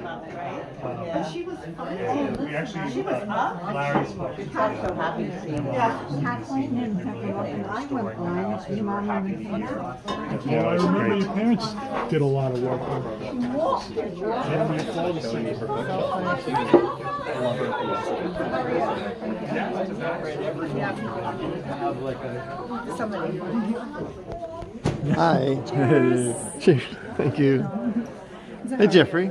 And she was fun. We actually, She was up. Larry's book. I'm so happy to see her. Yeah. Kathleen and I went blind. Your mom Happy went New Year. Yeah, I remember your parents did a lot of work on it. Hi. Thank you. Hey, Jeffrey.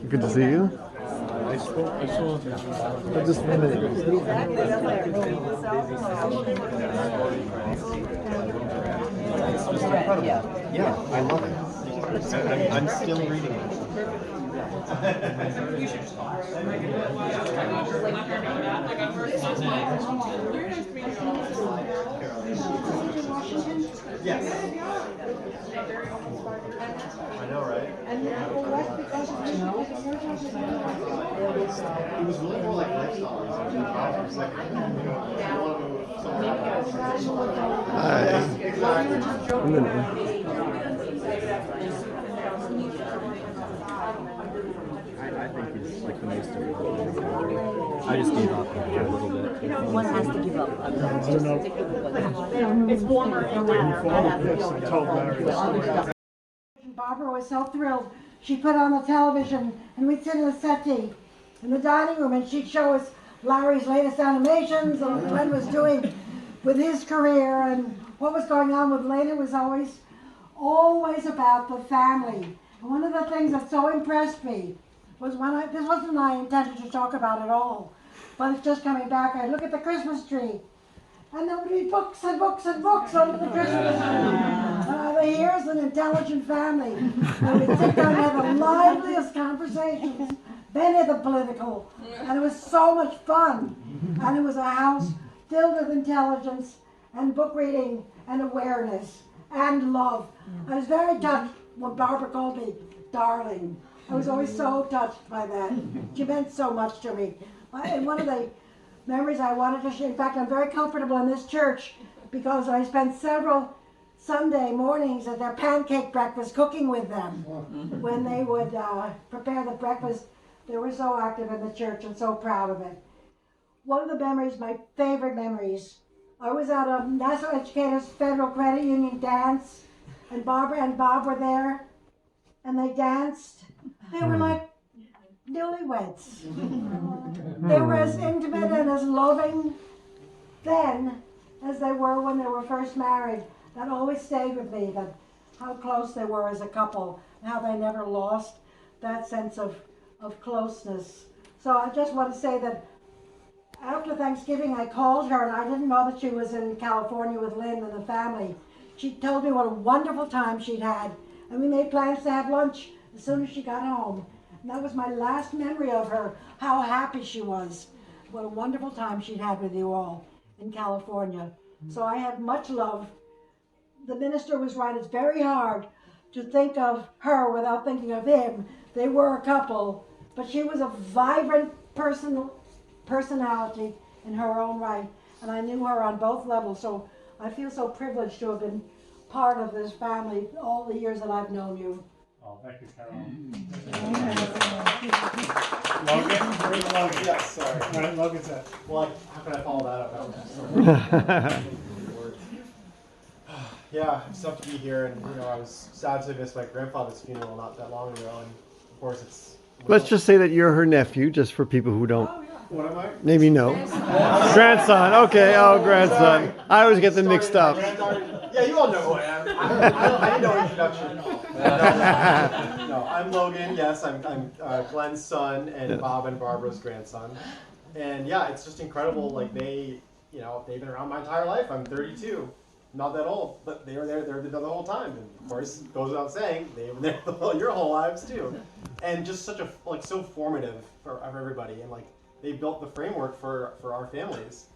Good to see you. I saw Just a minute. It's just incredible. Yeah, I love it. I'm still reading it. Yes. I know, right? It was really more like lifestyle. Hi. A minute. I think he's like the most important. I just gave up a little bit. One has to give up. It's warmer in there. I told Larry the story. Barbara was so thrilled. She put on the television and we'd sit in a settee in the dining room and she'd show us Larry's latest animations and what Glen was doing with his career and what was going on with Lena. Was always about the family. And one of the things that so impressed me was this wasn't my intention to talk about at all, but it's just coming back. I look at the Christmas tree and there would be books and books and books under the Christmas tree. Here's an intelligent family. And we'd sit down and have the liveliest conversations, many the political, and it was so much fun. And it was a house filled with intelligence and book reading and awareness and love. I was very touched when Barbara called me darling. I was always so touched by that. She meant so much to me. And one of the memories I wanted to share, in fact, I'm very comfortable in this church because I spent several Sunday mornings at their pancake breakfast cooking with them. When they would prepare the breakfast, they were so active in the church and so proud of it. One of the memories, my favorite memories, I was at a National Educators Federal Credit Union dance, and Barbara and Bob were there, and they danced. They were like newlyweds. They were as intimate and as loving then as they were when they were first married. That always stayed with me, that how close they were as a couple, and how they never lost that sense of closeness. So I just want to say that after Thanksgiving I called her, and I didn't know that she was in California with Lynn and the family. She told me what a wonderful time she'd had, and we made plans to have lunch as soon as she got home. And that was my last memory of her, how happy she was. What a wonderful time she'd had with you all in California. So I have much love. The minister was right, it's very hard to think of her without thinking of him. They were a couple, but she was a vibrant personality in her own right, and I knew her on both levels, so I feel so privileged to have been part of this family all the years that I've known you. Oh, thank you, Carol. Logan? Where's Logan? Yes, sorry. All right, Logan's at. Well, how can I follow that up? Yeah, it's tough to be here, and I was sad to miss my grandfather's funeral not that long ago, and of course it's. Let's just say that you're her nephew, just for people who don't What am I? maybe know. Grandson. Okay. Oh, grandson. I always get them mixed up. Yeah, you all know who I am. I need no introduction. No, I'm Logan. Yes, I'm Glen's son and Bob and Barbara's grandson. And yeah, it's just incredible. Like they've been around my entire life. I'm 32. Not that old, but they were there the whole time. And of course, it goes without saying, they were there your whole lives too. And just such so formative for everybody. And like they built the framework for our families.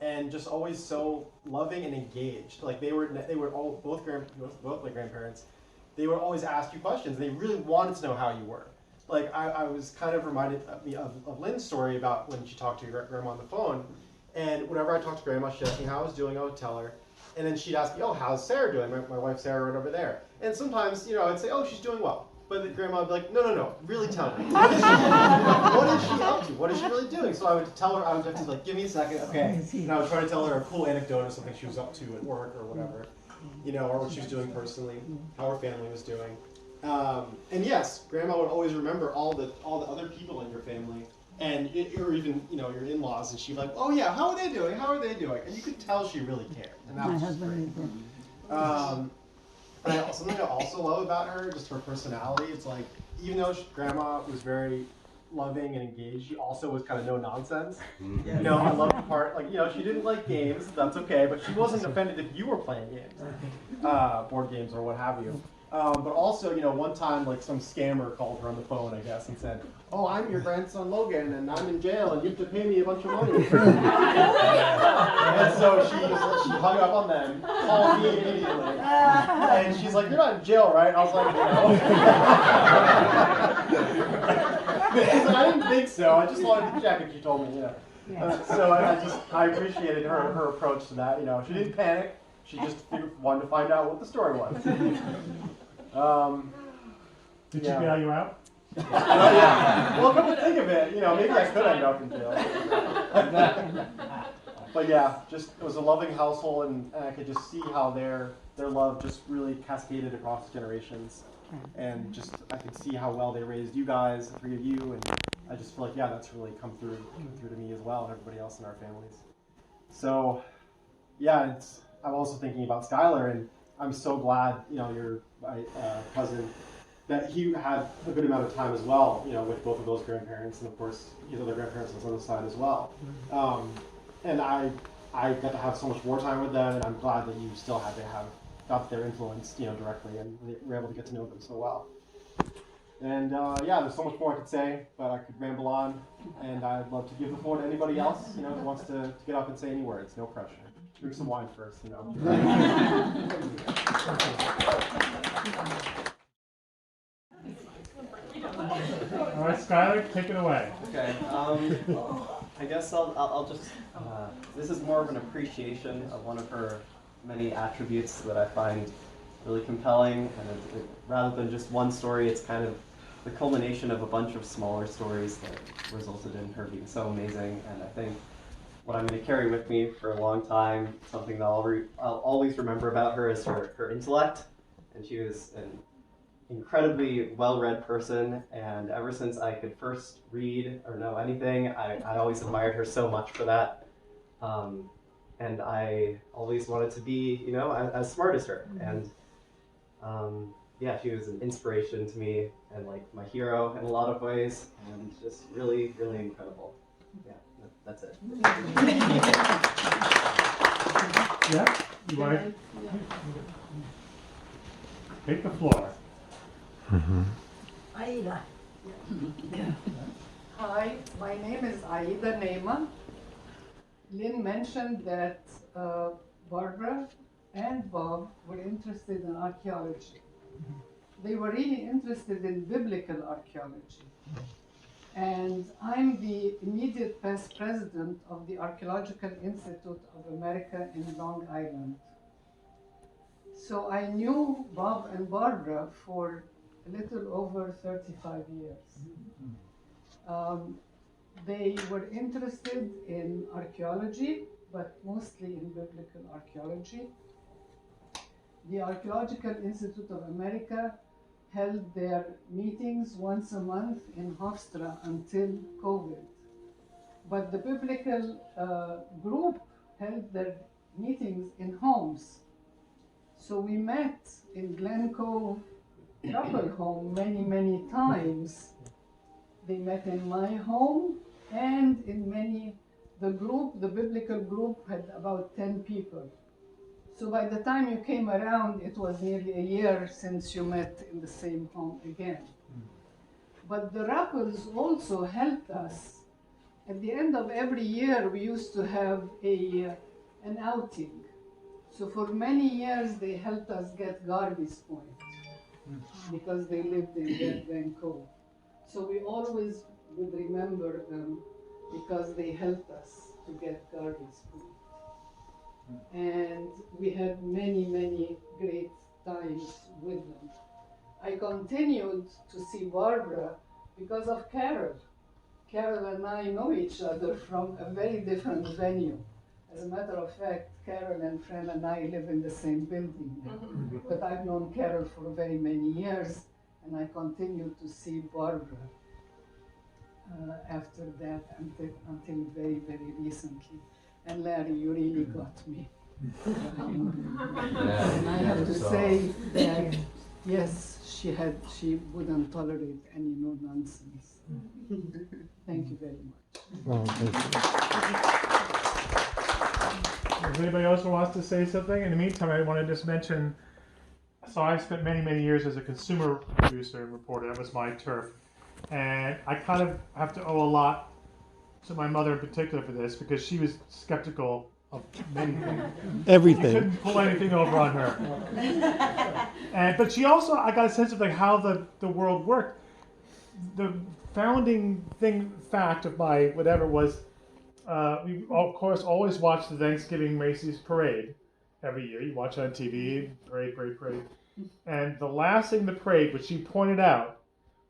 And just always so loving and engaged. Like they were all both my grandparents. They would always ask you questions. They really wanted to know how you were. Like I was kind of reminded of Lynn's story about when she talked to your grandma on the phone. And whenever I talked to grandma, she'd ask me how I was doing. I would tell her. And then she'd ask me, oh, how's Sarah doing? My wife Sarah right over there. And sometimes, I'd say, oh, she's doing well. But the grandma would be like, no, really tell me. What is she up to? What is she really doing? So I would tell her, I would have to like, give me a second, okay. And I would try to tell her a cool anecdote or something she was up to at work or whatever, or what she was doing personally, how her family was doing. And yes, grandma would always remember all the other people in your family, or even your in-laws, and she'd be like, oh yeah, how are they doing? How are they doing? And you could tell she really cared, and that was just great. Something I also love about her, just her personality. It's like, even though grandma was very loving and engaged, she also was kind of no nonsense. I love the part, she didn't like games, that's okay, but she wasn't offended if you were playing games, board games or what have you. But also, one time, some scammer called her on the phone, I guess, and said, oh, I'm your grandson Logan, and I'm in jail, and you have to pay me a bunch of money. And so she hung up on them, called me immediately, and she's like, you're not in jail, right? I was like, no. She's like, I didn't think so, I just wanted to check, and she told me, so I appreciated her approach to that, She didn't panic, she just wanted to find out what the story was. Did she bail you out? Well, come to think of it, maybe I could end up in jail. But yeah, it was a loving household, and I could just see how their love just really cascaded across generations, and I could see how well they raised you guys, the three of you, and I just feel like that's really come through to me as well, and everybody else in our families. So yeah, I'm also thinking about Skylar, and I'm so glad your cousin, that he had a good amount of time as well, with both of those grandparents, and of course his other grandparents on his other side as well. And I got to have so much more time with them, and I'm glad that you still got their influence, directly, and were able to get to know them so well. And there's so much more I could say, but I could ramble on, and I'd love to give the floor to anybody else, who wants to get up and say any words. No pressure. Drink some wine first, All right, Skylar, take it away. Okay. I guess I'll just. This is more of an appreciation of one of her many attributes that I find really compelling, and rather than just one story, it's kind of the culmination of a bunch of smaller stories that resulted in her being so amazing. And I think what I'm going to carry with me for a long time, something that I'll always remember about her, is her intellect. And she was an incredibly well-read person, and ever since I could first read or know anything, I always admired her so much for that. And I always wanted to be, as smart as her. And she was an inspiration to me, and my hero in a lot of ways, and just really, really incredible. Yeah, that's it. Yeah, you want to take the floor. Aida. Hi, my name is Aida Neyman. Lynn mentioned that Barbara and Bob were interested in archaeology. They were really interested in biblical archaeology. And I'm the immediate past president of the Archaeological Institute of America in Long Island. So I knew Bob and Barbara for a little over 35 years. They were interested in archaeology, but mostly in biblical archaeology. The Archaeological Institute of America held their meetings once a month in Hofstra until COVID. But the biblical group held their meetings in homes. So we met in Glen Ruppel home many times. They met in my home and in the biblical group had about 10 people. So by the time you came around, it was nearly a year since you met in the same home again. But the Ruppels also helped us. At the end of every year, we used to have an outing. So for many years, they helped us get Garvey's Point because they lived in Vancouver. So we always would remember them because they helped us to get Garvey's Point. And we had many great times with them. I continued to see Barbara because of Carol. Carol and I know each other from a very different venue. As a matter of fact, Carol and Fran and I live in the same building now. But I've known Carol for very many years, and I continued to see Barbara after that until very, very recently. And Larry, you really got me. And I have to say that, yes, she wouldn't tolerate any no nonsense. Thank you very much. Oh, thank If anybody else wants to say something, in the meantime, I want to just mention, so I spent many, many years as a consumer producer and reporter. That was my turf. And I kind of have to owe a lot to my mother in particular for this, because she was skeptical of many things. You Everything. couldn't pull anything over on her. But she also, I got a sense of like how the world worked. The founding fact of my whatever was, we of course always watch the Thanksgiving Macy's parade every year. You watch it on TV, parade. And the last thing in the parade, which she pointed out,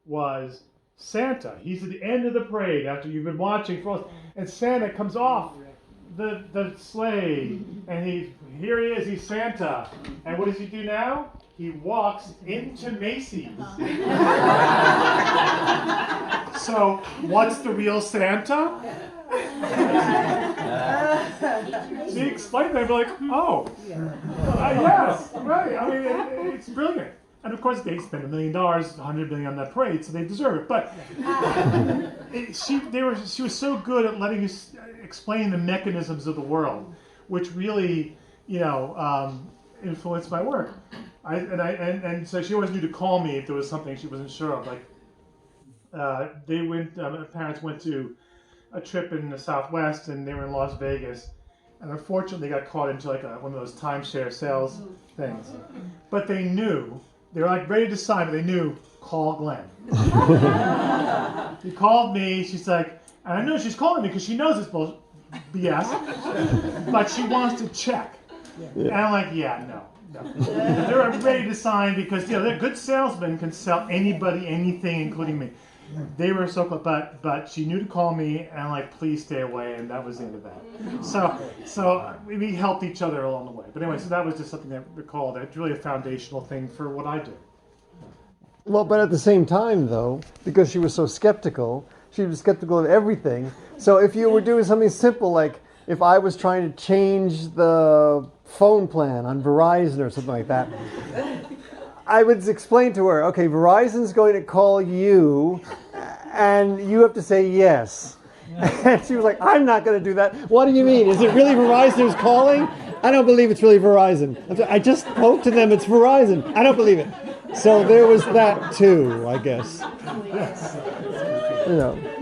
was Santa. He's at the end of the parade after you've been watching for us, and Santa comes off the sleigh, and here he is, he's Santa. And what does he do now? He walks into Macy's. So, what's the real Santa? She explained that, I'd be like, oh, yes, right. I mean, it's brilliant. And of course, they spent $1 million, $100 million on that parade, so they deserve it. But she was so good at letting you explain the mechanisms of the world, which really, influenced my work. And so she always knew to call me if there was something she wasn't sure of. Like, my parents went to a trip in the Southwest, and they were in Las Vegas, and unfortunately they got caught into like one of those timeshare sales things. But they knew. They were like ready to sign, but they knew, call Glen. He called me, she's like, and I know she's calling me because she knows it's BS, but she wants to check. And I'm like, yeah, no. They're ready to sign because, they're good salesmen, can sell anybody, anything, including me. They were so close, but she knew to call me, and I'm like, please stay away, and that was the end of that. So we helped each other along the way. But anyway, so that was just something that I recall that's really a foundational thing for what I do. Well, but at the same time, though, because she was so skeptical, she was skeptical of everything. So if you were doing something simple, like if I was trying to change the phone plan on Verizon or something like that, I would explain to her, okay, Verizon's going to call you, and you have to say yes. And she was like, I'm not going to do that. What do you mean? Is it really Verizon who's calling? I don't believe it's really Verizon. I just spoke to them, it's Verizon. I don't believe it. So there was that too, I guess.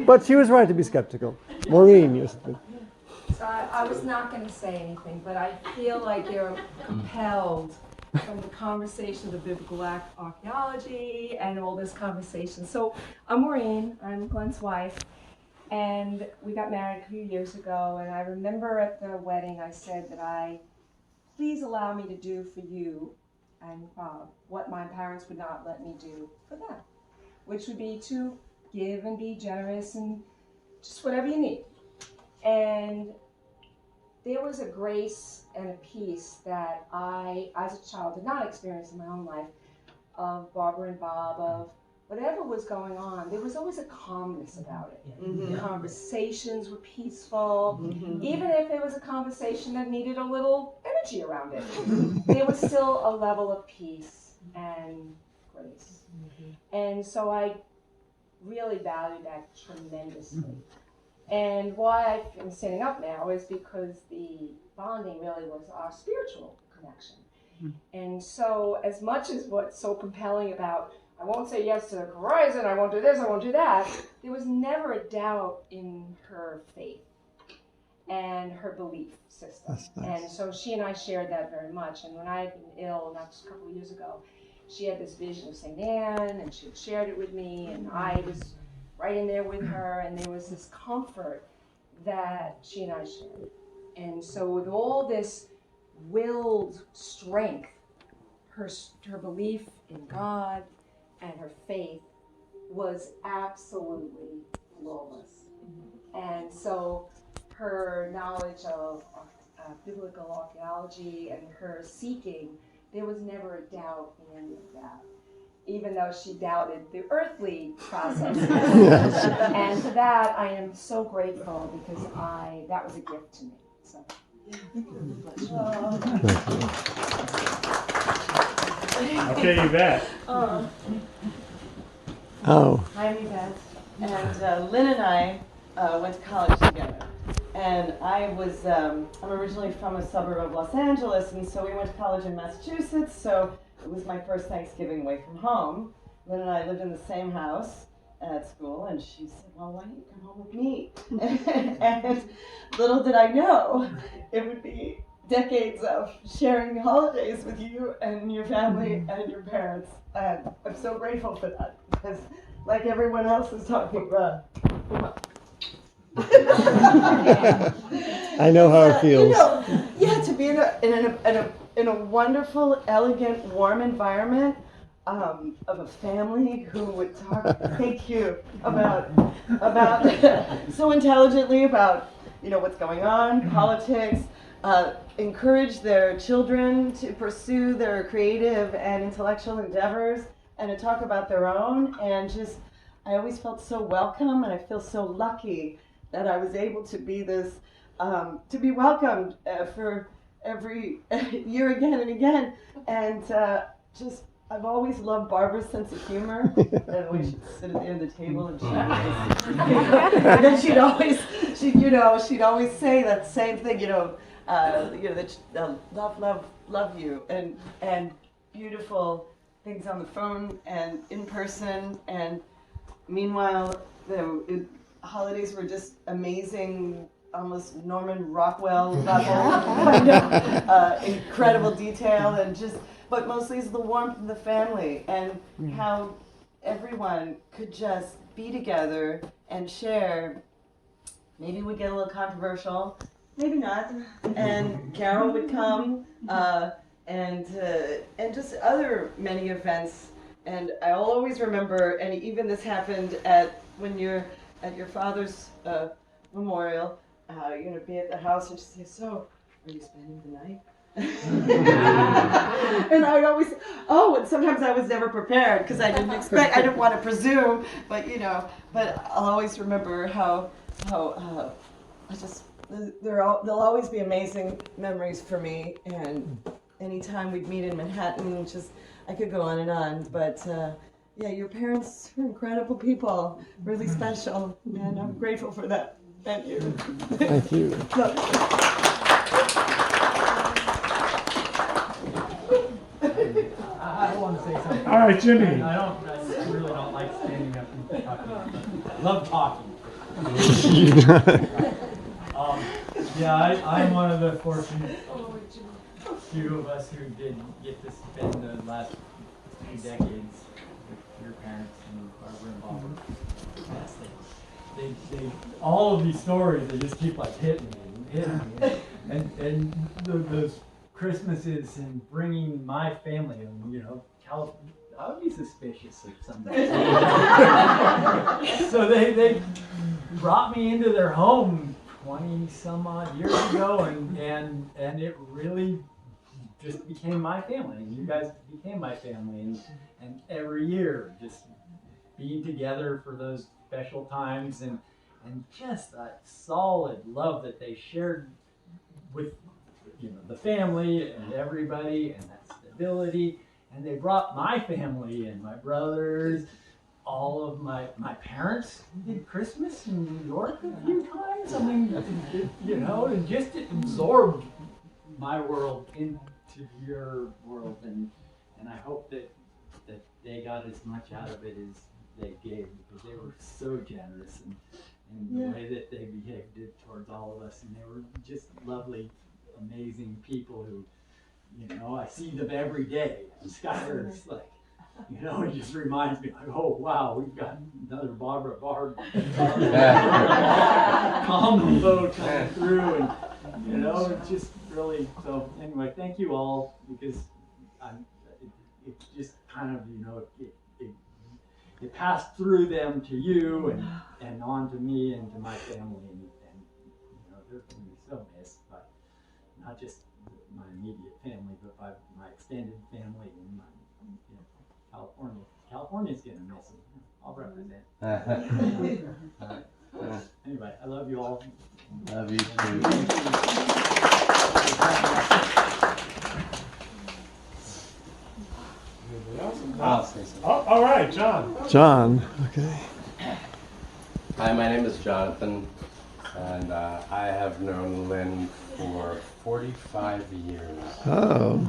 But she was right to be skeptical. Maureen, yes. So I was not going to say anything, but I feel like you're compelled from the conversation of biblical archaeology and all this conversation. So I'm Maureen, I'm Glen's wife, and we got married a few years ago, and I remember at the wedding I said that please allow me to do for you and what my parents would not let me do for them, which would be to give and be generous and just whatever you need. And there was a grace and a peace that I, as a child, did not experience in my own life, of Barbara and Bob, of whatever was going on. There was always a calmness about it. Mm-hmm. The conversations were peaceful. Mm-hmm. Even if there was a conversation that needed a little energy around it, there was still a level of peace and grace. Mm-hmm. And so I really value that tremendously. Mm-hmm. And why I'm standing up now is because the bonding really was our spiritual connection. Mm-hmm. And so as much as what's so compelling about, I won't say yes to Verizon, I won't do this, I won't do that, there was never a doubt in her faith and her belief system. That's nice. And so she and I shared that very much. And when I had been ill, not just a couple of years ago, she had this vision of St. Anne, and she had shared it with me, and I was right in there with her, and there was this comfort that she and I shared. And so with all this willed strength, her belief in God and her faith was absolutely flawless. And so her knowledge of biblical archaeology and her seeking, there was never a doubt in any of that, even though she doubted the earthly processes. And for that, I am so grateful, because that was a gift to me. So. Okay, Yvette. Oh. Hi, I'm Yvette. And Lynn and I went to college together. And I'm originally from a suburb of Los Angeles, and so we went to college in Massachusetts, so it was my first Thanksgiving away from home. Lynn and I lived in the same house at school, and she said, well, why don't you come home with me? And little did I know, it would be decades of sharing holidays with you and your family and your parents. And I'm so grateful for that, because like everyone else is talking about, I know how it feels. To be in a wonderful, elegant, warm environment of a family who would talk, thank you, about so intelligently about what's going on, politics, encourage their children to pursue their creative and intellectual endeavors, and to talk about their own, and I always felt so welcome, and I feel so lucky that I was able to be to be welcomed for every year again and again. And I've always loved Barbara's sense of humor, and the way she'd sit at the end of the table, and and then she'd always say that same thing, that love you, and beautiful things on the phone and in person. And meanwhile, the holidays were just amazing, almost Norman Rockwell level, incredible detail, but mostly it's the warmth of the family, and how everyone could just be together and share. Maybe we'd get a little controversial, maybe not, and Carol would come, and just other many events. And I'll always remember, and even this happened when you're at your father's memorial, be at the house and just say, so, are you spending the night? And I would always, and sometimes I was never prepared, because I didn't want to presume, but I'll always remember how there'll always be amazing memories for me. And anytime we'd meet in Manhattan, I could go on and on, but your parents are incredible people, really special, and I'm grateful for that. Thank you. Thank you. I want to say something. All right, Jimmy. I really don't like standing up and talking. I love talking. I'm one of the fortunate few of us who did get to spend the last 2 decades with your parents and Barbara and Barbara. Yes, they all of these stories, they just keep hitting me, and those Christmases and bringing my family, California. I would be suspicious of somebody. So they brought me into their home 20 some odd years ago, and it really just became my family, and you guys became my family, and every year just being together for those special times, and just that solid love that they shared with the family and everybody, and that stability. And they brought my family and my brothers, all of my parents did Christmas in New York a few times. I mean, and just it absorbed my world into your world, and I hope that they got as much out of it as they gave, because they were so generous in the way that they behaved towards all of us, and they were just lovely, amazing people who, I see them every day. Skylar's it just reminds me, oh wow, we've got another Barbara Barb combo coming through, and it's just really, so anyway, thank you all, because it just kind of, it it passed through them to you and on to me and to my family, and you know, they're going to be so missed, but not just my immediate family, but by my extended family and my, you know, California. California's going to miss them. I'll represent. Anyway, I love you all. Love you too. I'll say something. Oh, all right, John. John, okay. Hi, my name is Jonathan, and I have known Lynn for 45 years. Oh.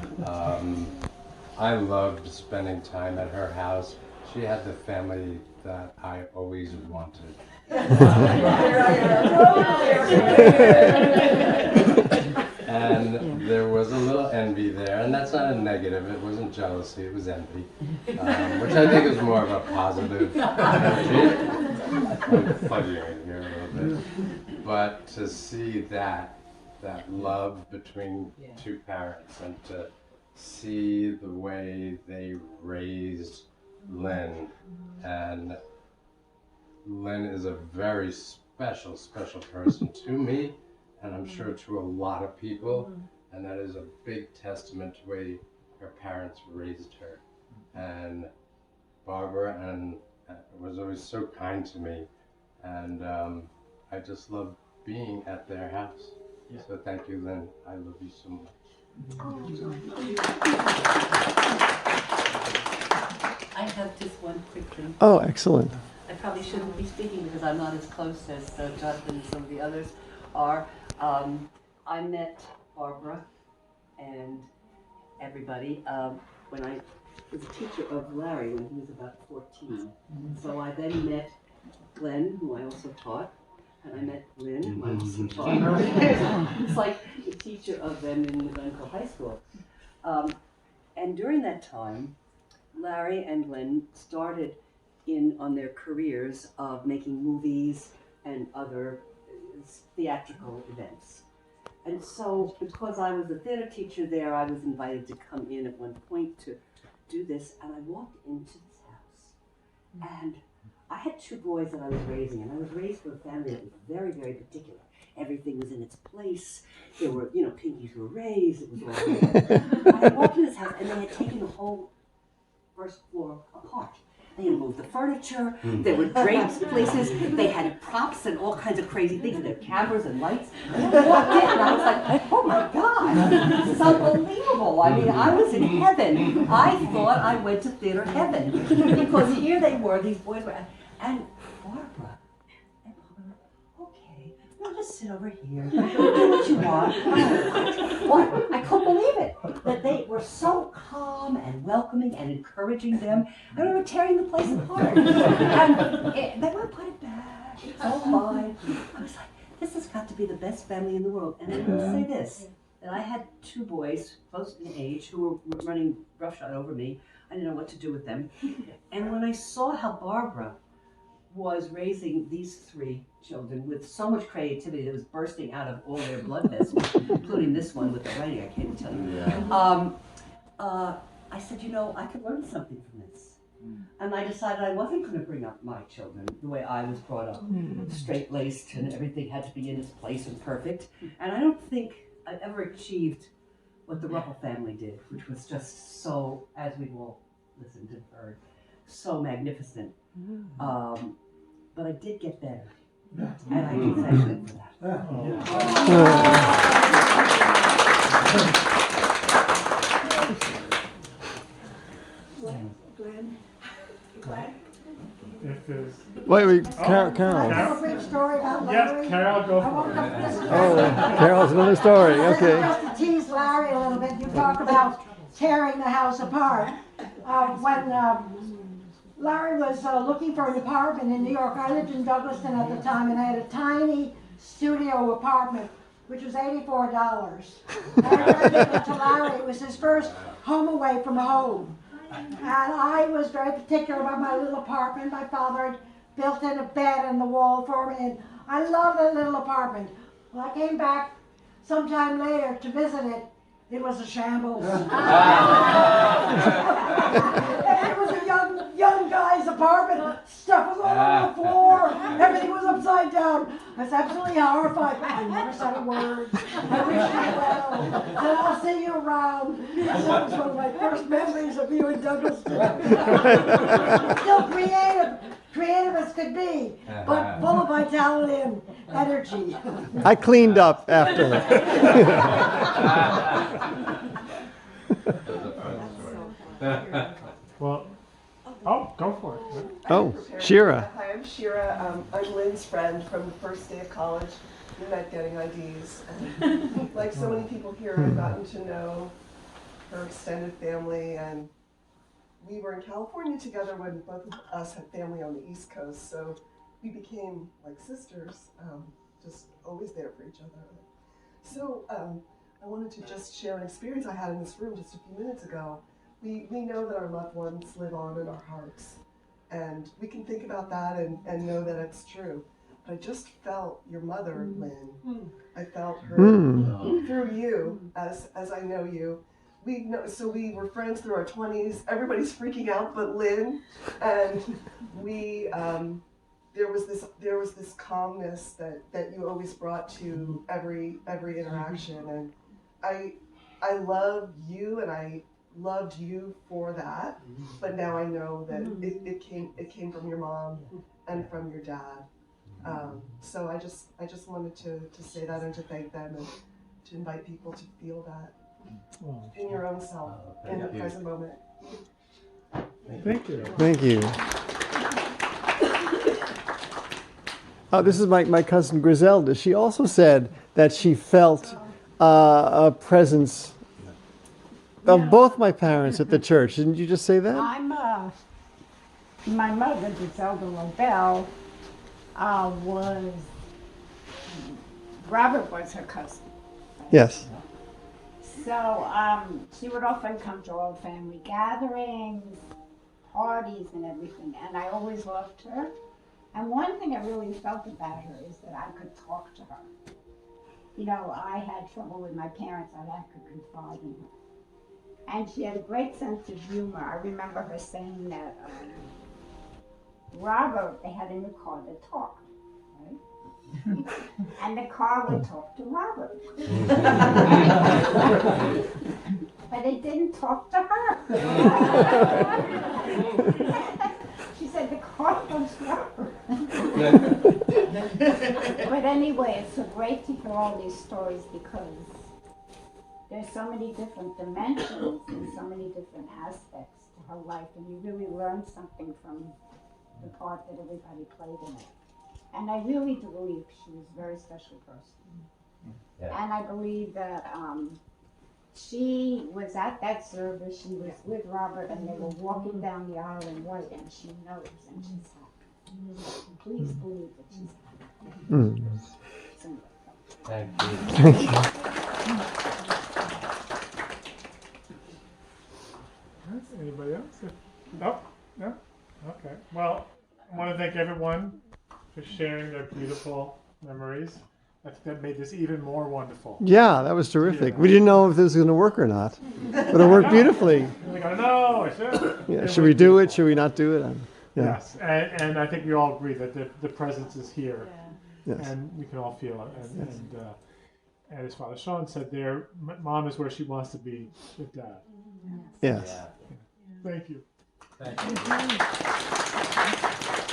I loved spending time at her house. She had the family that I always wanted. And there was a little envy there, and that's not a negative. It wasn't jealousy, it was envy, which I think is more of a positive energy. I'm fudging here a little bit. But to see that love between two parents, and to see the way they raised Lynn, and Lynn is a very special person to me, and I'm sure to a lot of people, and that is a big testament to the way her parents raised her. And Barbara was always so kind to me, and I just love being at their house. Yeah. So thank you, Lynn. I love you so much. I have just one quick thing. Oh, excellent. I probably shouldn't be speaking because I'm not as close as Jonathan and some of the others are. I met Barbara and everybody when I was a teacher of Larry when he was about 14. So I then met Glen, who I also taught, and I met Lynn, who I also taught. It's like the teacher of them in the Glen High School. And during that time, Larry and Glen started in on their careers of making movies and other theatrical events. And so, because I was a theater teacher there, I was invited to come in at one point to do this, and I walked into this house, and I had two boys that I was raising, and I was raised for a family that was very, very particular. Everything was in its place. There were, you know, pinkies were raised. It was all there. I walked in this house, and they had taken the whole first floor apart. They had moved the furniture, there were drapes places, they had props and all kinds of crazy things, and there were cameras and lights. And I walked in and I was like, oh my God, this is unbelievable. I mean, I was in heaven. I thought I went to theater heaven. Because here they were, these boys were, and Barbara and Mom were, okay, we'll just sit over here, do what you want. What? I couldn't believe it, that they were so calm and welcoming and encouraging them. I remember tearing the place apart. And they would put it back, it's all fine. I was like, this has got to be the best family in the world. And I will say this, that I had two boys, close in age, who were running roughshod over me. I didn't know what to do with them. And when I saw how Barbara was raising these three children with so much creativity that was bursting out of all their blood vessels, including this one with the writing, I can't tell you. Yeah. I said, you know, I could learn something from this. And I decided I wasn't going to bring up my children the way I was brought up, straight-laced, and everything had to be in its place and perfect. And I don't think I ever achieved what the Ruppel family did, which was just so, as we've all listened and heard, so magnificent. But I did get better, and I do thank them for that. Glen? Wait, Carol. Can I tell a brief story about Larry? Yes, Carol, go for it. Oh, Carol's another story. Okay. Just to tease Larry a little bit, you talk about tearing the house apart. When Larry was looking for an apartment in New York, I lived in Douglaston at the time, and I had a tiny studio apartment, which was $84. And I rented it to Larry. It was his first home away from home. And I was very particular about my little apartment. My father had built in a bed in the wall for me, and I loved that little apartment. When I came back sometime later to visit it, it was a shambles. It was a young guy's apartment. apartment. Stuff was all over the floor. Everything was upside down. I was absolutely horrified. I never said a word. I wish you well. And I'll see you around. That was one of my first memories of you in Douglaston. Still creative as could be, but full of vitality and energy. I cleaned up after. Well, oh, go for it. Oh, Shira. Hi, I'm Shira. I'm Lynn's friend from the first day of college. We met getting IDs. And like so many people here, I've gotten to know her extended family, and we were in California together when both of us had family on the East Coast, so we became like sisters, just always there for each other. So I wanted to just share an experience I had in this room just a few minutes ago. We know that our loved ones live on in our hearts, and we can think about that and know that it's true. But I just felt your mother, Lynn. I felt her through you, as I know you. So we were friends through our 20s. Everybody's freaking out but Lynn, and we there was this calmness that you always brought to every interaction, and I love you, and I loved you for that, but now I know that it came from your mom and from your dad. So I just wanted to say that and to thank them and to invite people to feel that in your own self in the present moment. Thank you. Thank you. This is my cousin Griselda. She also said that she felt a presence of both my parents at the church. Didn't you just say that? My mother, Griselda Ruppel, Robert was her cousin. Yes. So she would often come to all family gatherings, parties and everything, and I always loved her. And one thing I really felt about her is that I could talk to her. You know, I had trouble with my parents, and I could confide in her. And she had a great sense of humor. I remember her saying that Robert, they had a new car that talked, right? And the car would talk to Robert. But it didn't talk to her. She said the car was Robert. But anyway, it's so great to hear all these stories because there's so many different dimensions and so many different aspects to her life, and you really learn something from the part that everybody played in it. And I really do believe she was a very special person. Yeah. And I believe that she was at that service, she was with Robert, and they were walking down the aisle in white, and she knows, and she's happy. Please believe that she's happy. Thank you. Thank you. Anybody else? No? No? Okay. Well, I want to thank everyone for sharing their beautiful memories. I think that made this even more wonderful. Yeah, that was terrific. We didn't know if this was going to work or not, but it worked beautifully. We gotta know. I should. Yeah, should we do it? Should we not do it? Yeah. Yes, and I think we all agree that the presence is here, Yes. and we can all feel it. And as Father Sean said, there, Mom is where she wants to be with Dad. Yes. Thank you. Thank you.